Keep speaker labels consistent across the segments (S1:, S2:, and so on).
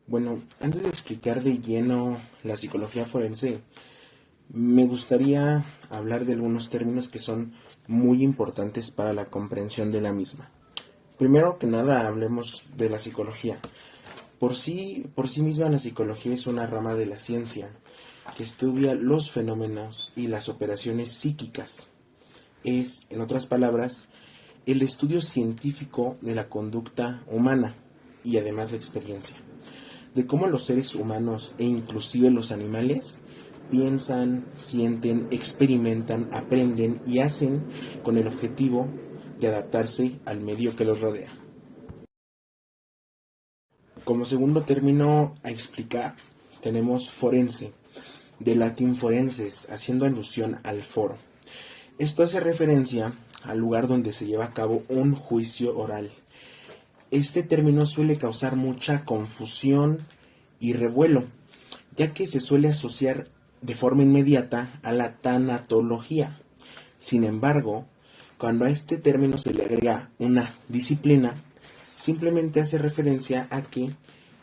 S1: Bueno, antes de explicar de lleno la psicología forense, me gustaría hablar de algunos términos que son muy importantes para la comprensión de la misma. Primero que nada, hablemos de la psicología. Por sí misma, la psicología es una rama de la ciencia que estudia los fenómenos y las operaciones psíquicas. Es, en otras palabras, el estudio científico de la conducta humana y además la experiencia, de cómo los seres humanos e inclusive los animales piensan, sienten, experimentan, aprenden y hacen con el objetivo de adaptarse al medio que los rodea. Como segundo término a explicar, tenemos forense, del latín forenses, haciendo alusión al foro. Esto hace referencia al lugar donde se lleva a cabo un juicio oral. Este término suele causar mucha confusión y revuelo, ya que se suele asociar de forma inmediata a la tanatología. Sin embargo, cuando a este término se le agrega una disciplina, simplemente hace referencia a que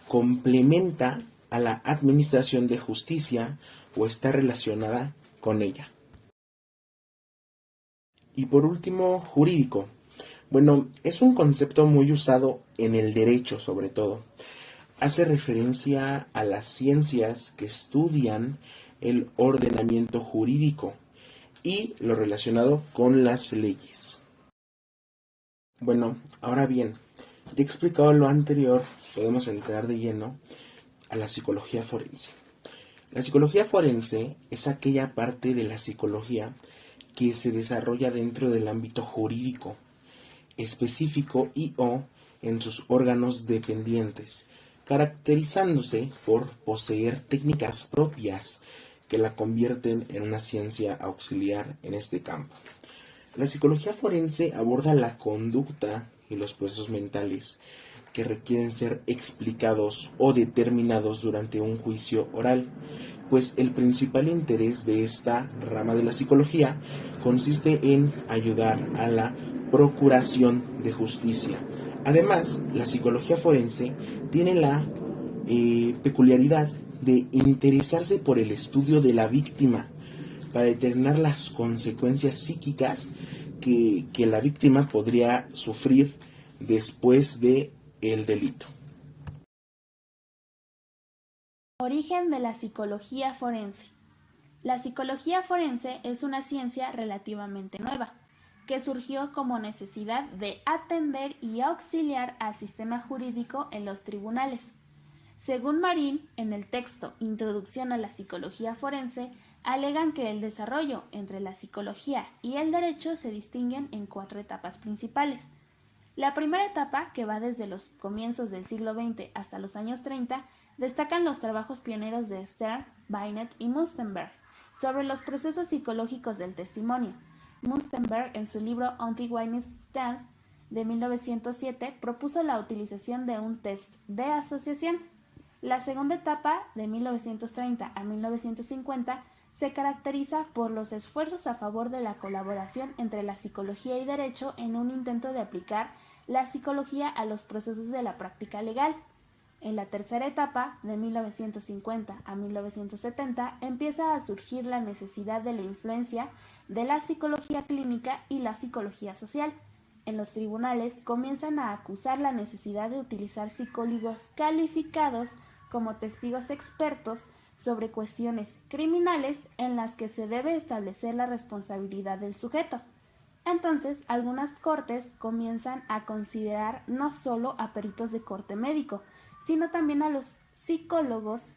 S1: complementa a la administración de justicia o está relacionada con ella. Y por último, jurídico. Bueno, es un concepto muy usado en el derecho sobre todo. Hace referencia a las ciencias que estudian el ordenamiento jurídico y lo relacionado con las leyes. Bueno, ahora bien, ya explicado lo anterior, podemos entrar de lleno a la psicología forense. La psicología forense es aquella parte de la psicología que se desarrolla dentro del ámbito jurídico, específico y o en sus órganos dependientes, caracterizándose por poseer técnicas propias que la convierten en una ciencia auxiliar en este campo. La psicología forense aborda la conducta y los procesos mentales que requieren ser explicados o determinados durante un juicio oral, pues el principal interés de esta rama de la psicología consiste en ayudar a la procuración de justicia. Además, la psicología forense tiene la peculiaridad de interesarse por el estudio de la víctima para determinar las consecuencias psíquicas que la víctima podría sufrir después de el delito.
S2: Origen de la psicología forense. La psicología forense es una ciencia relativamente nueva, que surgió como necesidad de atender y auxiliar al sistema jurídico en los tribunales. Según Marín, en el texto Introducción a la psicología forense, alegan que el desarrollo entre la psicología y el derecho se distinguen en 4 etapas principales. La primera etapa, que va desde los comienzos del siglo XX hasta los años 30, destacan los trabajos pioneros de Stern, Binet y Mustenberg sobre los procesos psicológicos del testimonio. Mustenberg, en su libro On the Witness Stand de 1907, propuso la utilización de un test de asociación. La segunda etapa, de 1930 a 1950, se caracteriza por los esfuerzos a favor de la colaboración entre la psicología y derecho en un intento de aplicar la psicología a los procesos de la práctica legal. En la tercera etapa, de 1950 a 1970, empieza a surgir la necesidad de la influencia de la psicología clínica y la psicología social. En los tribunales comienzan a acusar la necesidad de utilizar psicólogos calificados como testigos expertos sobre cuestiones criminales en las que se debe establecer la responsabilidad del sujeto. Entonces, algunas cortes comienzan a considerar no solo a peritos de corte médico, sino también a los psicólogos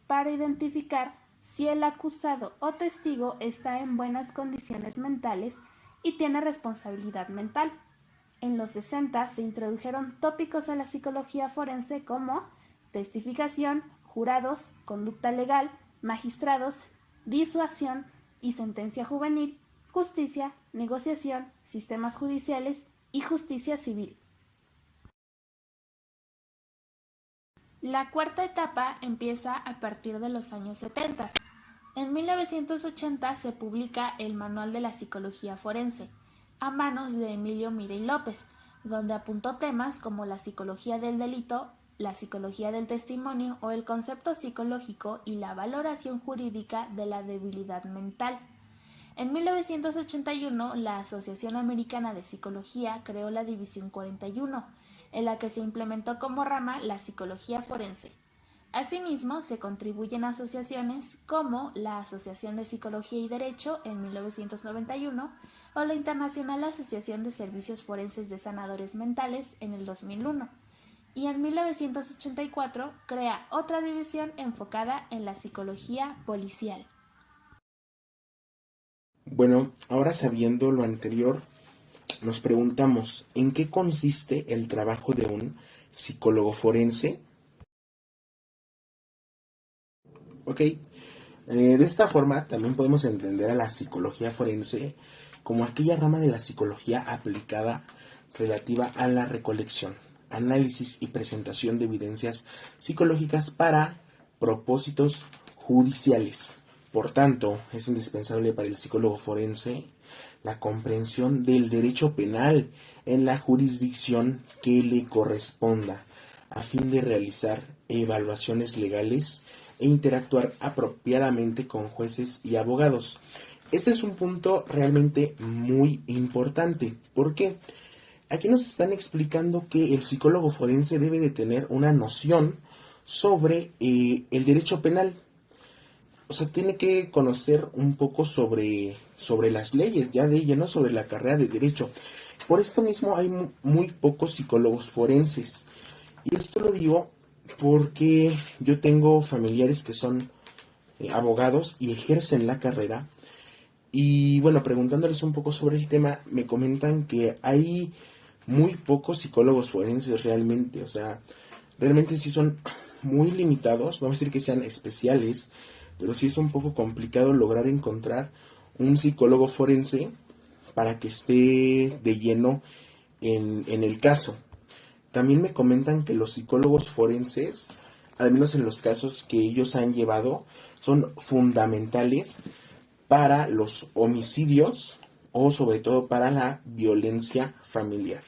S2: para identificar si el acusado o testigo está en buenas condiciones mentales y tiene responsabilidad mental. En los 60 se introdujeron tópicos a la psicología forense como testificación, jurados, conducta legal, magistrados, disuasión y sentencia juvenil, justicia, negociación, sistemas judiciales y justicia civil. La cuarta etapa empieza a partir de los años 70. En 1980 se publica el Manual de la Psicología Forense, a manos de Emilio Mirey López, donde apuntó temas como la psicología del delito la psicología del testimonio o el concepto psicológico y la valoración jurídica de la debilidad mental. En 1981, la Asociación Americana de Psicología creó la División 41, en la que se implementó como rama la psicología forense. Asimismo, se contribuyen asociaciones como la Asociación de Psicología y Derecho en 1991 o la Internacional Asociación de Servicios Forenses de Sanadores Mentales en el 2001. Y en 1984 crea otra división enfocada en la psicología policial.
S1: Bueno, ahora sabiendo lo anterior, nos preguntamos, ¿en qué consiste el trabajo de un psicólogo forense? Ok, de esta forma también podemos entender a la psicología forense como aquella rama de la psicología aplicada relativa a la recolección, análisis y presentación de evidencias psicológicas para propósitos judiciales. Por tanto, es indispensable para el psicólogo forense la comprensión del derecho penal en la jurisdicción que le corresponda, a fin de realizar evaluaciones legales e interactuar apropiadamente con jueces y abogados. Este es un punto realmente muy importante. ¿Por qué? Aquí nos están explicando que el psicólogo forense debe de tener una noción sobre el derecho penal. O sea, tiene que conocer un poco sobre las leyes ya de ella, ¿no? Sobre la carrera de derecho. Por esto mismo hay muy pocos psicólogos forenses. Y esto lo digo porque yo tengo familiares que son abogados y ejercen la carrera. Y bueno, preguntándoles un poco sobre el tema, me comentan que hay muy pocos psicólogos forenses realmente. O sea, realmente sí son muy limitados. Vamos a decir que sean especiales, pero sí es un poco complicado lograr encontrar un psicólogo forense para que esté de lleno en el caso. También me comentan que los psicólogos forenses, al menos en los casos que ellos han llevado, son fundamentales para los homicidios o sobre todo para la violencia familiar.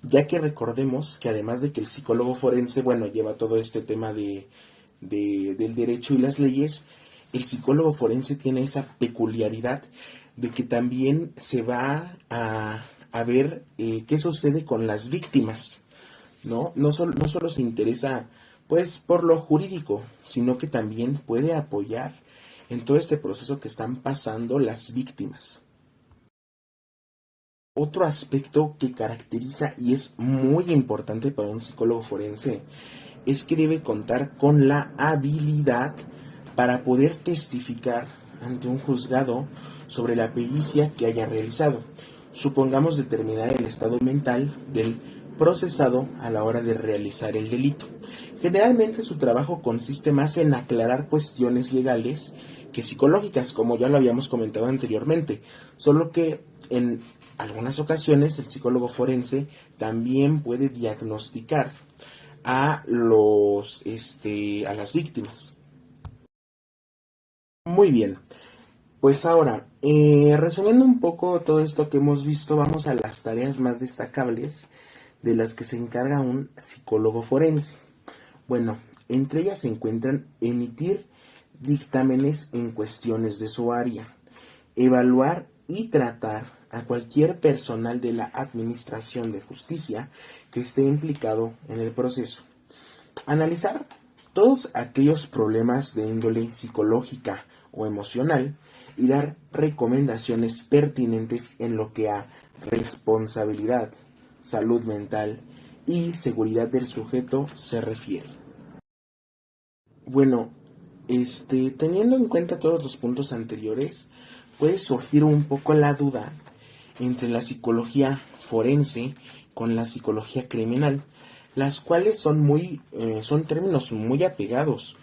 S1: Ya que recordemos que además de que el psicólogo forense, bueno, lleva todo este tema del derecho y las leyes, el psicólogo forense tiene esa peculiaridad de que también se va a ver qué sucede con las víctimas, ¿no? No solo se interesa pues por lo jurídico, sino que también puede apoyar en todo este proceso que están pasando las víctimas. Otro aspecto que caracteriza y es muy importante para un psicólogo forense es que debe contar con la habilidad para poder testificar ante un juzgado sobre la pericia que haya realizado. Supongamos determinar el estado mental del procesado a la hora de realizar el delito. Generalmente su trabajo consiste más en aclarar cuestiones legales que psicológicas, como ya lo habíamos comentado anteriormente, solo que en algunas ocasiones el psicólogo forense también puede diagnosticar a las víctimas. Muy bien, pues ahora, resumiendo un poco todo esto que hemos visto, vamos a las tareas más destacables de las que se encarga un psicólogo forense. Bueno, entre ellas se encuentran emitir dictámenes en cuestiones de su área, evaluar y tratar a cualquier personal de la Administración de Justicia que esté implicado en el proceso, analizar todos aquellos problemas de índole psicológica o emocional y dar recomendaciones pertinentes en lo que a responsabilidad, salud mental y seguridad del sujeto se refiere. Bueno, teniendo en cuenta todos los puntos anteriores, puede surgir un poco la duda entre la psicología forense con la psicología criminal, las cuales son términos muy apegados,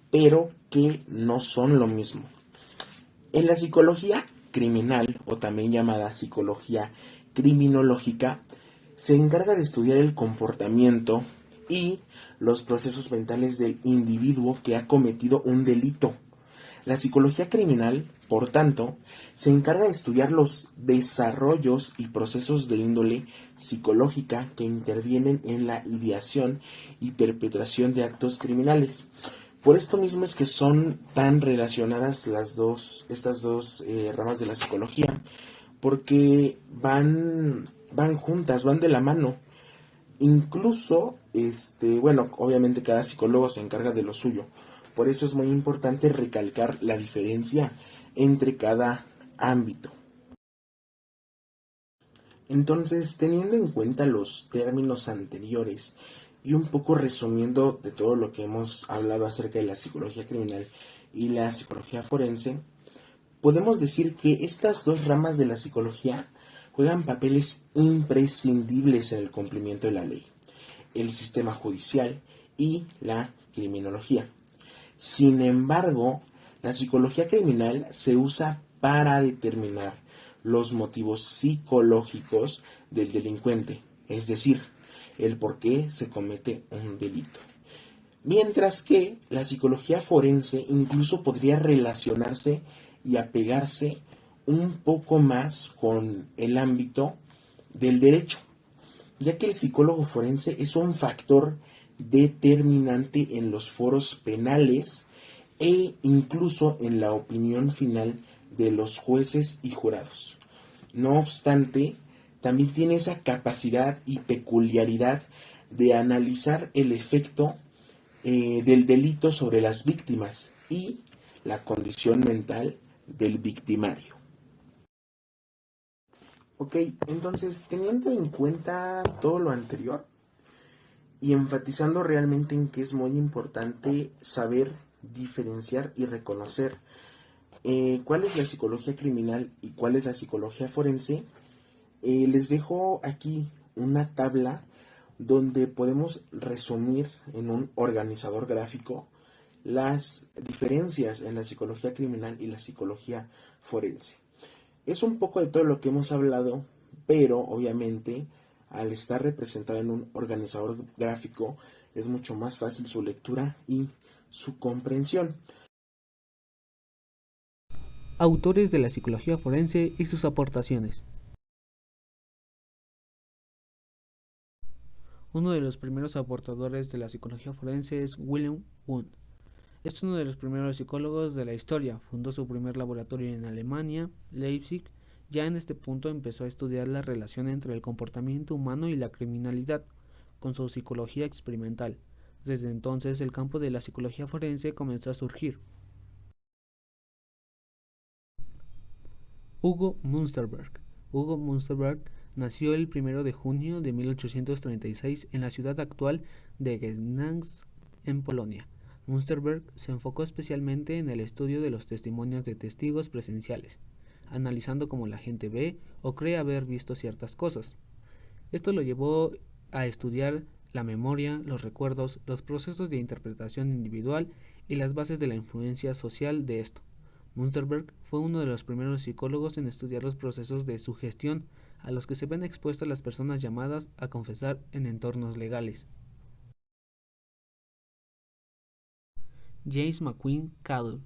S1: pero que no son lo mismo. En la psicología criminal, o también llamada psicología criminológica, se encarga de estudiar el comportamiento y los procesos mentales del individuo que ha cometido un delito, La psicología criminal, por tanto, se encarga de estudiar los desarrollos y procesos de índole psicológica que intervienen en la ideación y perpetración de actos criminales. Por esto mismo es que son tan relacionadas estas dos ramas de la psicología, porque van juntas, van de la mano. Incluso, bueno, obviamente cada psicólogo se encarga de lo suyo. Por eso es muy importante recalcar la diferencia entre cada ámbito. Entonces, teniendo en cuenta los términos anteriores y un poco resumiendo de todo lo que hemos hablado acerca de la psicología criminal y la psicología forense, podemos decir que estas dos ramas de la psicología juegan papeles imprescindibles en el cumplimiento de la ley, el sistema judicial y la criminología. Sin embargo, la psicología criminal se usa para determinar los motivos psicológicos del delincuente, es decir, el por qué se comete un delito. Mientras que la psicología forense incluso podría relacionarse y apegarse un poco más con el ámbito del derecho, ya que el psicólogo forense es un factor determinante en los foros penales e incluso en la opinión final de los jueces y jurados. No obstante, también tiene esa capacidad y peculiaridad de analizar el efecto del delito sobre las víctimas y la condición mental del victimario. Ok, entonces teniendo en cuenta todo lo anterior y enfatizando realmente en que es muy importante saber diferenciar y reconocer cuál es la psicología criminal y cuál es la psicología forense, les dejo aquí una tabla donde podemos resumir en un organizador gráfico las diferencias en la psicología criminal y la psicología forense. Es un poco de todo lo que hemos hablado, pero obviamente al estar representado en un organizador gráfico es mucho más fácil su lectura y su comprensión.
S3: Autores de la psicología forense y sus aportaciones. Uno de los primeros aportadores de la psicología forense es Wilhelm Wundt. Es uno de los primeros psicólogos de la historia. Fundó su primer laboratorio en Alemania, Leipzig. Ya en este punto empezó a estudiar la relación entre el comportamiento humano y la criminalidad, con su psicología experimental. Desde entonces el campo de la psicología forense comenzó a surgir. Hugo Münsterberg. Hugo Münsterberg nació el 1 de junio de 1836 en la ciudad actual de Gdańsk, en Polonia. Münsterberg se enfocó especialmente en el estudio de los testimonios de testigos presenciales, analizando cómo la gente ve o cree haber visto ciertas cosas. Esto lo llevó a estudiar la memoria, los recuerdos, los procesos de interpretación individual y las bases de la influencia social de esto. Münsterberg fue uno de los primeros psicólogos en estudiar los procesos de sugestión a los que se ven expuestas las personas llamadas a confesar en entornos legales. James McQueen Caddell.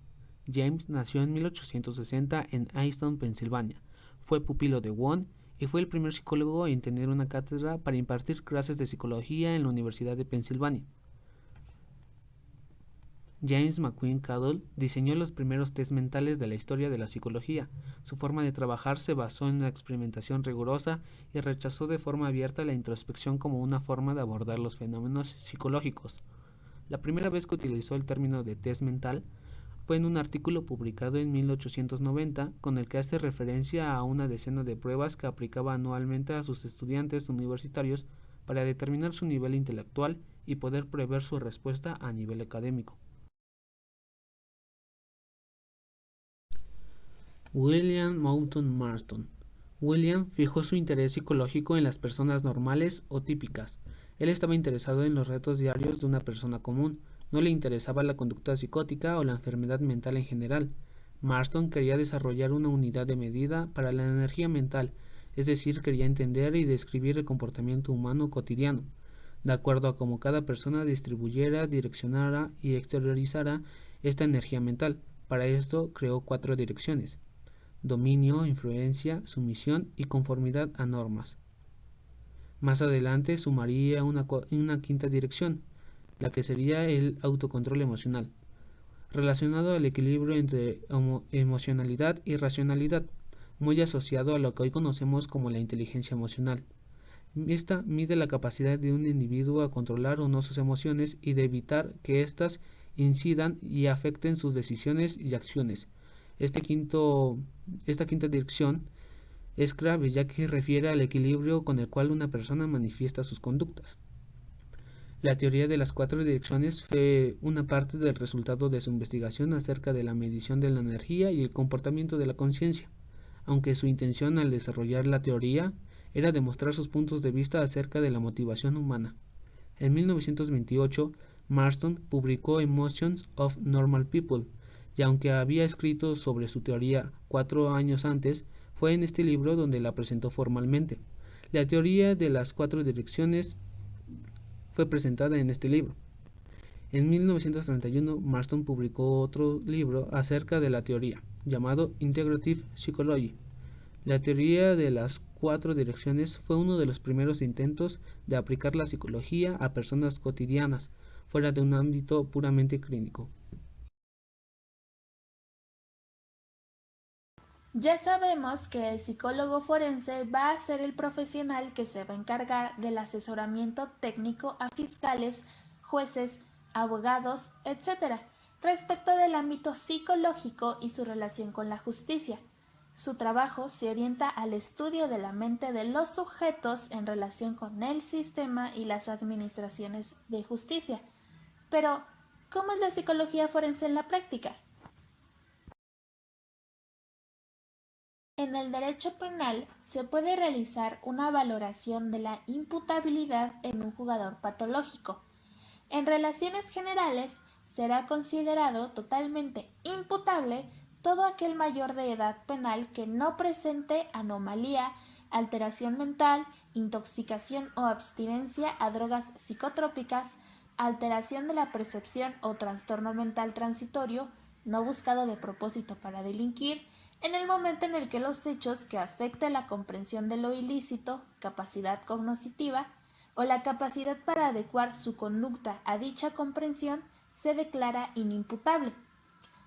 S3: James nació en 1860 en Easton, Pensilvania. Fue pupilo de Wundt y fue el primer psicólogo en tener una cátedra para impartir clases de psicología en la Universidad de Pensilvania. James McQueen Caddell diseñó los primeros test mentales de la historia de la psicología. Su forma de trabajar se basó en la experimentación rigurosa y rechazó de forma abierta la introspección como una forma de abordar los fenómenos psicológicos. La primera vez que utilizó el término de test mental fue en un artículo publicado en 1890 con el que hace referencia a una decena de pruebas que aplicaba anualmente a sus estudiantes universitarios para determinar su nivel intelectual y poder prever su respuesta a nivel académico. William Moulton Marston. William fijó su interés psicológico en las personas normales o típicas. Él estaba interesado en los retos diarios de una persona común. No le interesaba la conducta psicótica o la enfermedad mental en general. Marston quería desarrollar una unidad de medida para la energía mental, es decir, quería entender y describir el comportamiento humano cotidiano, de acuerdo a cómo cada persona distribuyera, direccionara y exteriorizara esta energía mental. Para esto creó 4 direcciones: dominio, influencia, sumisión y conformidad a normas. Más adelante sumaría una quinta dirección, la que sería el autocontrol emocional, relacionado al equilibrio entre emocionalidad y racionalidad, muy asociado a lo que hoy conocemos como la inteligencia emocional. Esta mide la capacidad de un individuo a controlar o no sus emociones y de evitar que éstas incidan y afecten sus decisiones y acciones. Esta quinta dirección es clave, ya que refiere al equilibrio con el cual una persona manifiesta sus conductas. La teoría de las 4 direcciones fue una parte del resultado de su investigación acerca de la medición de la energía y el comportamiento de la conciencia, aunque su intención al desarrollar la teoría era demostrar sus puntos de vista acerca de la motivación humana. En 1928, Marston publicó Emotions of Normal People, y aunque había escrito sobre su teoría 4 años antes, fue en este libro donde la presentó formalmente. La teoría de las 4 direcciones fue presentada en este libro. En 1931, Marston publicó otro libro acerca de la teoría, llamado Integrative Psychology. La teoría de las 4 direcciones fue uno de los primeros intentos de aplicar la psicología a personas cotidianas, fuera de un ámbito puramente clínico.
S2: Ya sabemos que el psicólogo forense va a ser el profesional que se va a encargar del asesoramiento técnico a fiscales, jueces, abogados, etc., respecto del ámbito psicológico y su relación con la justicia. Su trabajo se orienta al estudio de la mente de los sujetos en relación con el sistema y las administraciones de justicia. Pero, ¿cómo es la psicología forense en la práctica? En el derecho penal se puede realizar una valoración de la imputabilidad en un jugador patológico. En relaciones generales, será considerado totalmente imputable todo aquel mayor de edad penal que no presente anomalía, alteración mental, intoxicación o abstinencia a drogas psicotrópicas, alteración de la percepción o trastorno mental transitorio, no buscado de propósito para delinquir, en el momento en el que los hechos que afecten la comprensión de lo ilícito, capacidad cognitiva, o la capacidad para adecuar su conducta a dicha comprensión se declara inimputable.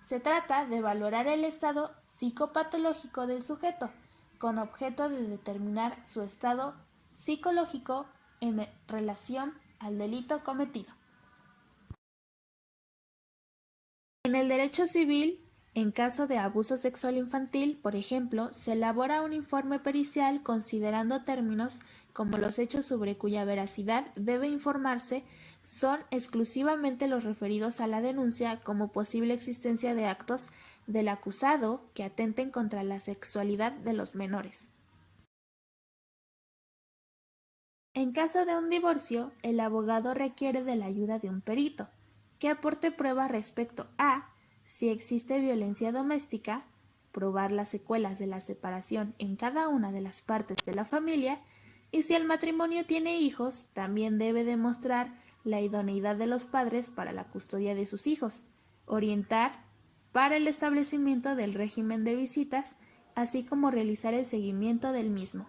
S2: Se trata de valorar el estado psicopatológico del sujeto, con objeto de determinar su estado psicológico en relación al delito cometido. En el derecho civil, en caso de abuso sexual infantil, por ejemplo, se elabora un informe pericial considerando términos como los hechos sobre cuya veracidad debe informarse son exclusivamente los referidos a la denuncia como posible existencia de actos del acusado que atenten contra la sexualidad de los menores. En caso de un divorcio, el abogado requiere de la ayuda de un perito, que aporte prueba respecto a si existe violencia doméstica, probar las secuelas de la separación en cada una de las partes de la familia, y si el matrimonio tiene hijos, también debe demostrar la idoneidad de los padres para la custodia de sus hijos, orientar para el establecimiento del régimen de visitas, así como realizar el seguimiento del mismo.